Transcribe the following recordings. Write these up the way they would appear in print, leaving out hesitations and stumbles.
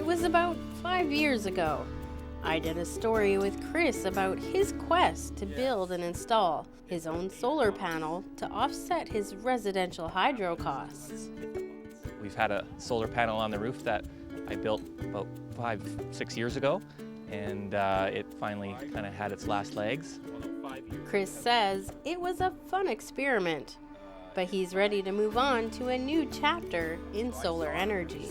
was about 5 years ago. I did a story with Chris about his quest to build and install his own solar panel to offset his residential hydro costs. We've had a solar panel on the roof that I built about 5-6 years ago, and it finally kind of had its last legs. Chris says it was a fun experiment, but he's ready to move on to a new chapter in solar energy.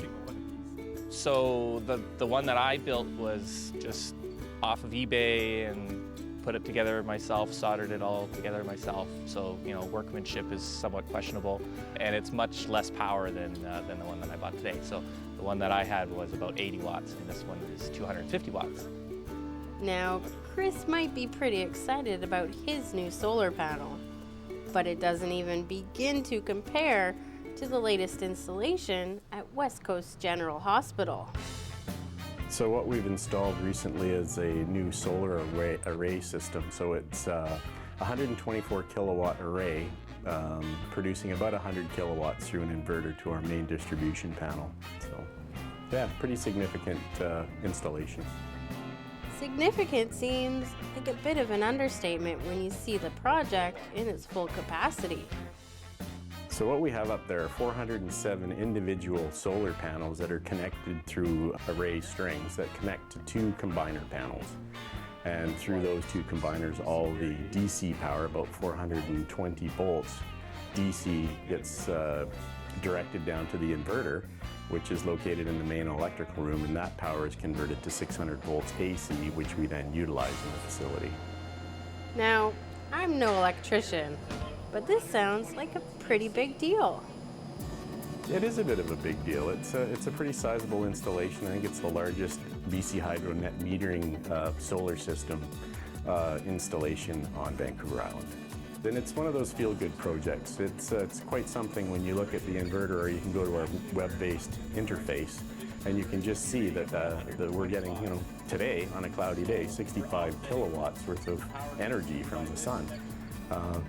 So the one that I built was just off of eBay and put it together myself, soldered it all together myself. So, workmanship is somewhat questionable, and it's much less power than the one that I bought today. So the one that I had was about 80 watts, and this one is 250 watts. Now, Chris might be pretty excited about his new solar panel, but it doesn't even begin to compare to the latest installation at West Coast General Hospital. So what we've installed recently is a new solar array system. So it's a 124 kilowatt array producing about 100 kilowatts through an inverter to our main distribution panel. So yeah, pretty significant installation. Significant seems like a bit of an understatement when you see the project in its full capacity. So what we have up there are 407 individual solar panels that are connected through array strings that connect to 2 combiner panels. And through those 2 combiners, all the DC power, about 420 volts, DC gets directed down to the inverter, which is located in the main electrical room, and that power is converted to 600 volts AC, which we then utilize in the facility. Now, I'm no electrician, but this sounds like a pretty big deal. It is a bit of a big deal. It's a pretty sizable installation. I think it's the largest BC Hydro net metering solar system installation on Vancouver Island. Then it's one of those feel-good projects. It's quite something when you look at the inverter, or you can go to our web-based interface, and you can just see that we're getting, today on a cloudy day, 65 kilowatts worth of energy from the sun.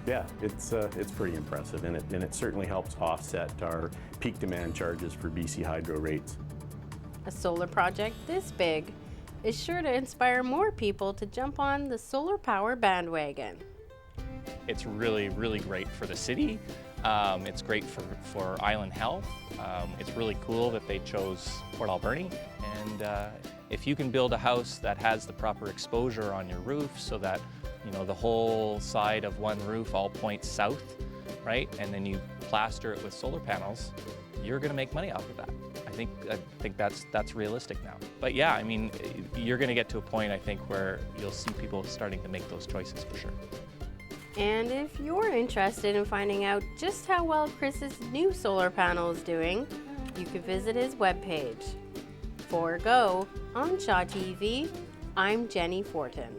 Yeah, it's pretty impressive, and it certainly helps offset our peak demand charges for BC Hydro rates. A solar project this big is sure to inspire more people to jump on the solar power bandwagon. It's really, really great for the city. It's great for island health. It's really cool that they chose Port Alberni. And if you can build a house that has the proper exposure on your roof so that the whole side of one roof all points south, right? And then you plaster it with solar panels, you're gonna make money off of that. I think that's realistic now. But yeah, I mean, you're gonna get to a point, I think, where you'll see people starting to make those choices for sure. And if you're interested in finding out just how well Chris's new solar panel is doing, you can visit his webpage. For Go on Shaw TV, I'm Jenny Fortin.